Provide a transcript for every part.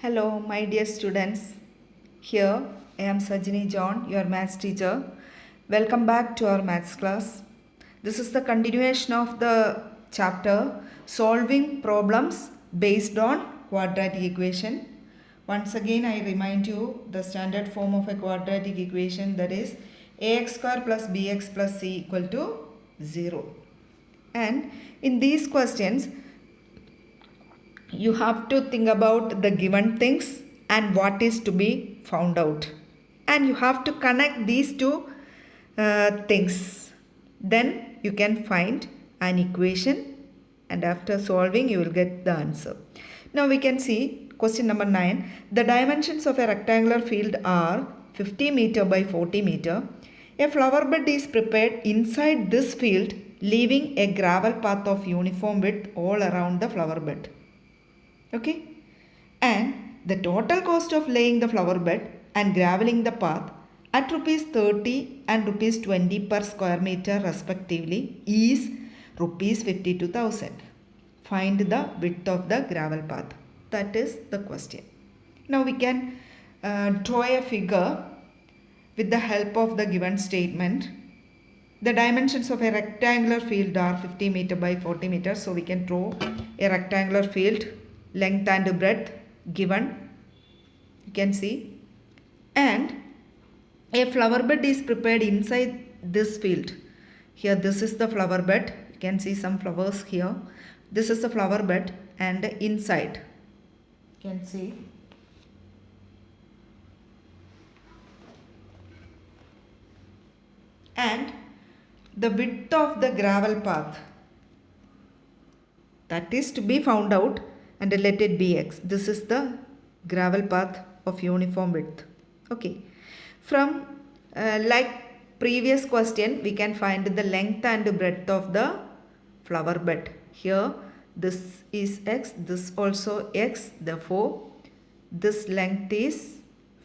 Hello, my dear students. Here I am Sajini John, your maths teacher. Welcome back to our maths class. This is the continuation of the chapter Solving Problems Based on Quadratic Equation. Once again, I remind you the standard form of a quadratic equation, that is ax square plus bx plus c equal to 0. And in these questions, you have to think about the given things and what is to be found out, and you have to connect these two things. Then you can find an equation, and after solving you will get the answer. Now we can see question number 9. The dimensions of a rectangular field are 50 meter by 40 meter. A flower bed is prepared inside this field, leaving a gravel path of uniform width all around the flower bed. Okay, and the total cost of laying the flower bed and graveling the path at rupees 30 and rupees 20 per square meter respectively is rupees 52,000. Find the width of the gravel path. That is the question. Now we can draw a figure with the help of the given statement. The dimensions of a rectangular field are 50 meter by 40 meters. So we can draw a rectangular field, length and breadth given, you can see, and a flower bed is prepared inside this field. Here this is the flower bed, you can see some flowers here. This is the flower bed, and inside you can see and the width of the gravel path, that is to be found out, and let it be x. This is the gravel path of uniform width. Okay, from like previous question, we can find the length and breadth of the flower bed. Here this is x, this also x, therefore this length is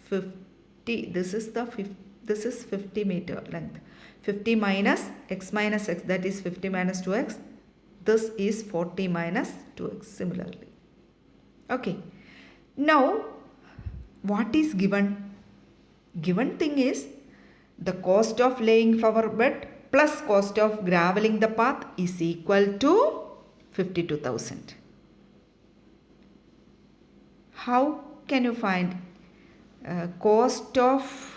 50. This is 50 meter length. 50 minus x, that is 50 minus 2x. This is 40 minus 2x similarly. Okay, now what is given? Given thing is the cost of laying flower bed plus cost of graveling the path is equal to 52,000. How can you find cost of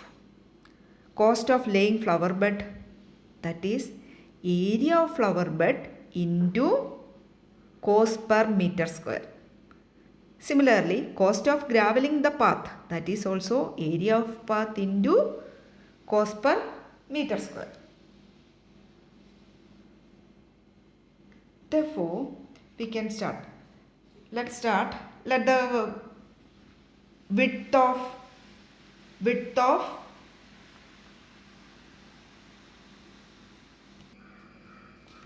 laying flower bed? That is area of flower bed into cost per meter square. Similarly, cost of graveling the path, that is also area of path into cost per meter square. Therefore, we can start. Let's start. Let the width of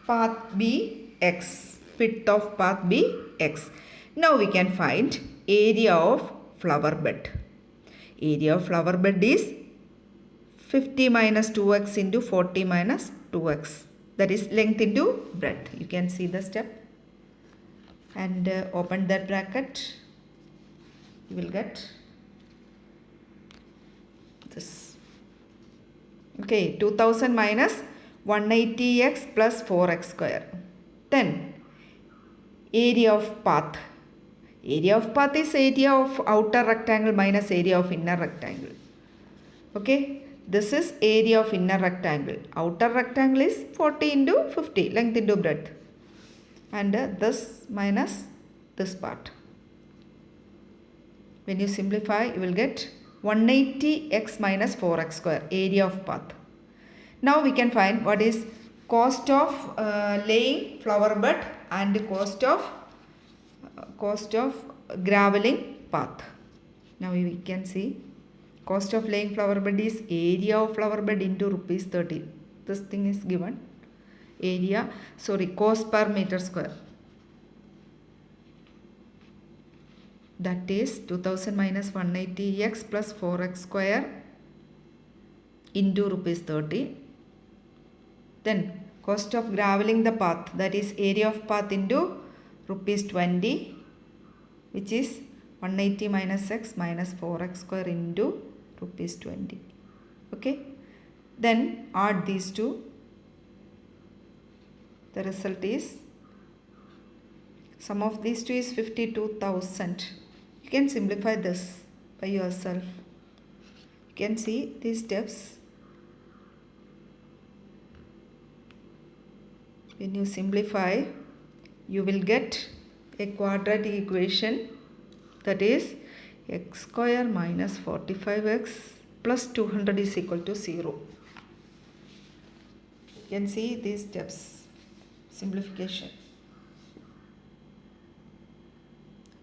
path be x. Width of path be x. Now we can find area of flower bed. Area of flower bed is 50 minus 2x into 40 minus 2x. That is length into breadth. You can see the step. And open that bracket. You will get this. Okay, 2000 minus 180x plus 4x square. Then area of path. Area of path is area of outer rectangle minus area of inner rectangle. Okay, this is area of inner rectangle. Outer rectangle is 40 into 50, length into breadth. And this minus this part. When you simplify, you will get 180x minus 4x square, area of path. Now we can find what is cost of laying flower bed and cost of graveling path. Now we can see cost of laying flower bed is area of flower bed into rupees 30. This thing is given. Cost per meter square. That is 2000 minus 180x plus 4x square into rupees 30. Then cost of graveling the path, that is area of path into rupees 20, which is 180 minus x minus 4x square into rupees 20. Okay. Then add these two. The result is, sum of these two is 52,000. You can simplify this by yourself. You can see these steps. When you simplify, you will get a quadratic equation, that is x square minus 45x plus 200 is equal to 0. You can see these steps. Simplification.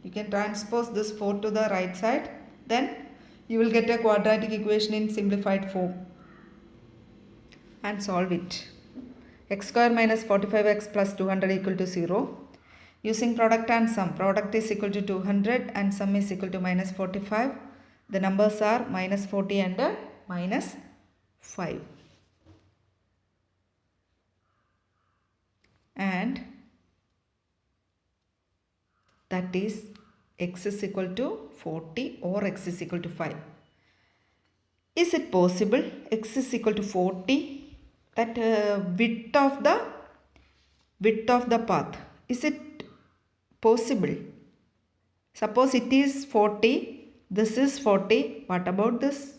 You can transpose this 4 to the right side, then you will get a quadratic equation in simplified form and solve it. X square minus 45x plus 200 equal to 0. Using product and sum, product is equal to 200 and sum is equal to minus 45. The numbers are minus 40 and minus 5. And that is x is equal to 40 or x is equal to 5. Is it possible x is equal to 40? That width of the path, is it possible? Suppose it is 40, this is 40, what about this?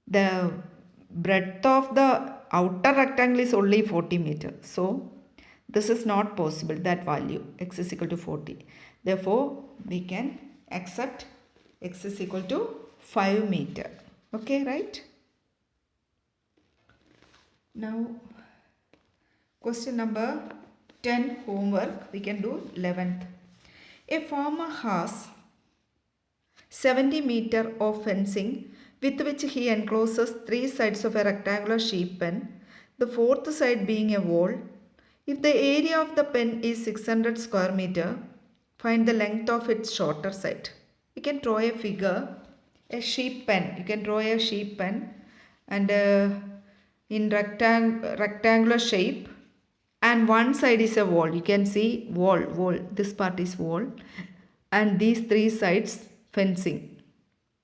The breadth of the outer rectangle is only 40 meters. So this is not possible, that value x is equal to 40. Therefore we can accept x is equal to 5 meter. Okay, right? Now question number 10 homework, we can do 11th. A farmer has 70 meter of fencing with which he encloses 3 sides of a rectangular sheep pen, the fourth side being a wall. If the area of the pen is 600 square meter, find the length of its shorter side. You can draw a figure, a sheep pen. You can draw a sheep pen and in rectangular shape, and one side is a wall. You can see wall. This part is wall, and these 3 sides fencing.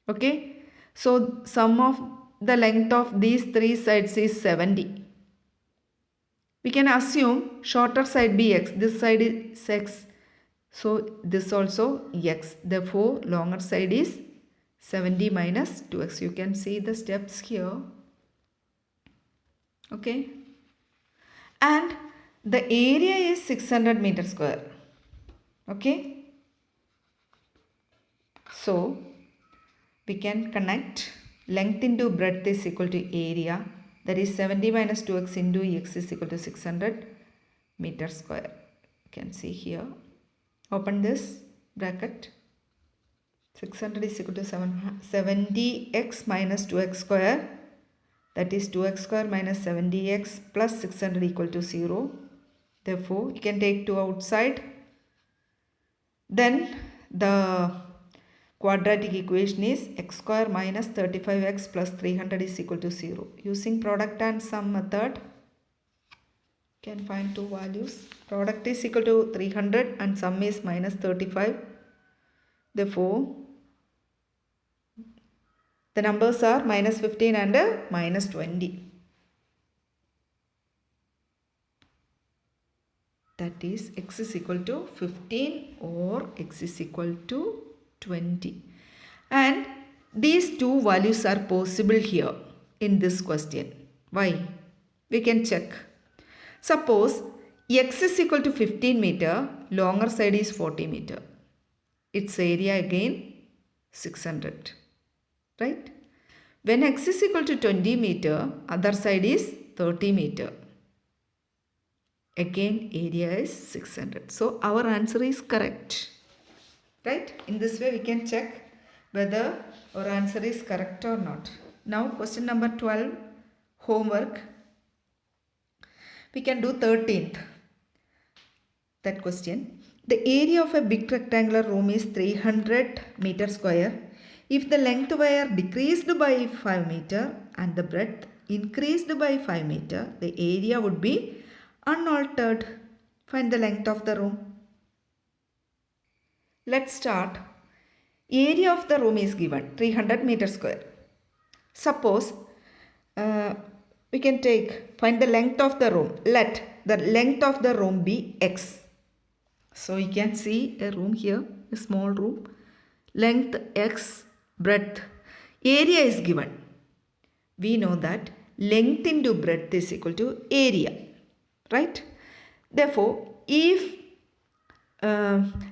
Okay. So sum of the length of these 3 sides is 70. We can assume shorter side be x. This side is x. So this also x. Therefore longer side is 70 minus 2x. You can see the steps here. Okay. And the area is 600 meter square. Okay. So we can connect length into breadth is equal to area, that is 70 minus 2x into x is equal to 600 meter square. You can see here. Open this bracket. 600 is equal to 70x minus 2x square, that is 2x square minus 70x plus 600 equal to 0. Therefore you can take 2 outside. Then the quadratic equation is x square minus 35x plus 300 is equal to 0. Using product and sum method, you can find 2 values. Product is equal to 300 and sum is minus 35. Therefore the numbers are minus 15 and minus 20. That is x is equal to 15 or x is equal to 20. And these 2 values are possible here in this question. Why? We can check. Suppose x is equal to 15 meter, longer side is 40 meter. Its area again 600. Right? When x is equal to 20 meter, other side is 30 meter. Again area is 600. So our answer is correct. Right? In this way we can check whether our answer is correct or not. Now question number 12 homework. We can do 13th. That question. The area of a big rectangular room is 300 meter square. If the length were decreased by 5 meter and the breadth increased by 5 meter, the area would be unaltered. Find the length of the room. Let's start. Area of the room is given 300 meters square. Suppose we can find the length of the room. Let the length of the room be x. So you can see a room here, a small room. Length x, breadth. Area is given. We know that length into breadth is equal to area, right? Therefore, if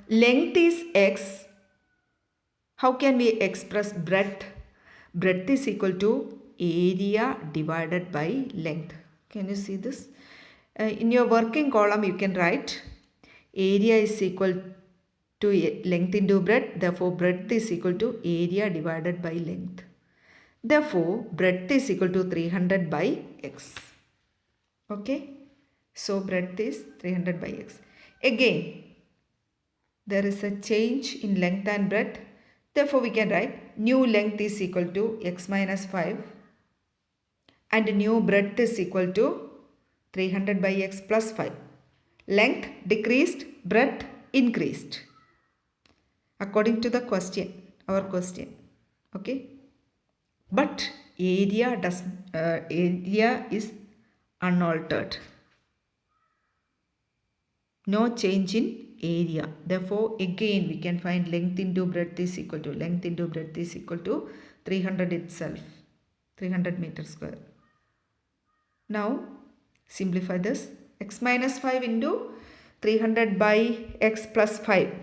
length is x, how can we express breadth? Breadth is equal to area divided by length. Can you see this? In your working column, you can write area is equal to length into breadth. Therefore, breadth is equal to area divided by length. Therefore, breadth is equal to 300 by x. Okay. So, breadth is 300 by x. Again, there is a change in length and breadth. Therefore, we can write new length is equal to x minus 5 and new breadth is equal to 300 by x plus 5. Length decreased, breadth increased according to the question, our question. Okay. But area is unaltered. No change in area. Therefore, again we can find length into breadth is equal to 300 itself, 300 meters square. Now, simplify this. X minus 5 into 300 by x plus 5.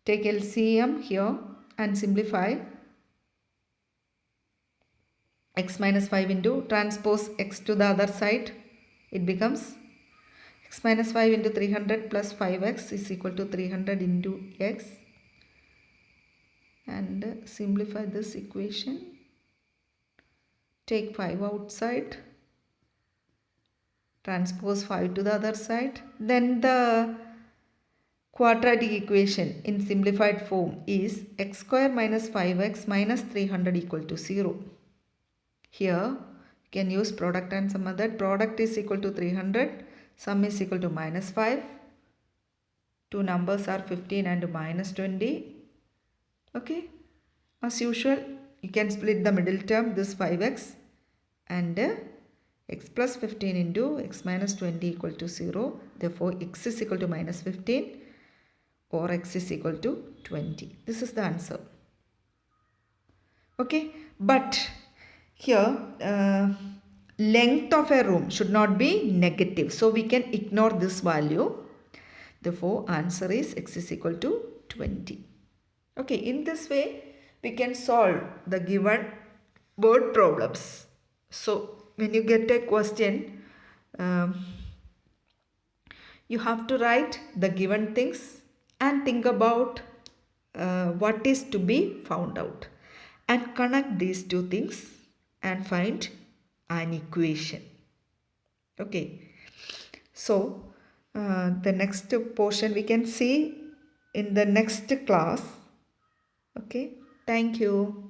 Take LCM here and simplify. X minus 5 into transpose x to the other side. It becomes x minus 5 into 300 plus 5x is equal to 300 into x. And simplify this equation. Take 5 outside. Transpose 5 to the other side. Then the quadratic equation in simplified form is x square minus 5x minus 300 equal to 0. Here you can use product and sum method. Product is equal to 300. Sum is equal to minus 5. Two numbers are 15 and minus 20. Okay. As usual, you can split the middle term, this 5x, and x plus 15 into x minus 20 equal to 0. Therefore, x is equal to minus 15 or x is equal to 20. This is the answer. Okay. But here, length of a room should not be negative. So, we can ignore this value. Therefore, answer is x is equal to 20. Okay, in this way, we can solve the given word problems. So, when you get a question, you have to write the given things and think about what is to be found out. And connect these two things and find an equation. Okay. So, the next portion we can see in the next class. Okay. Thank you.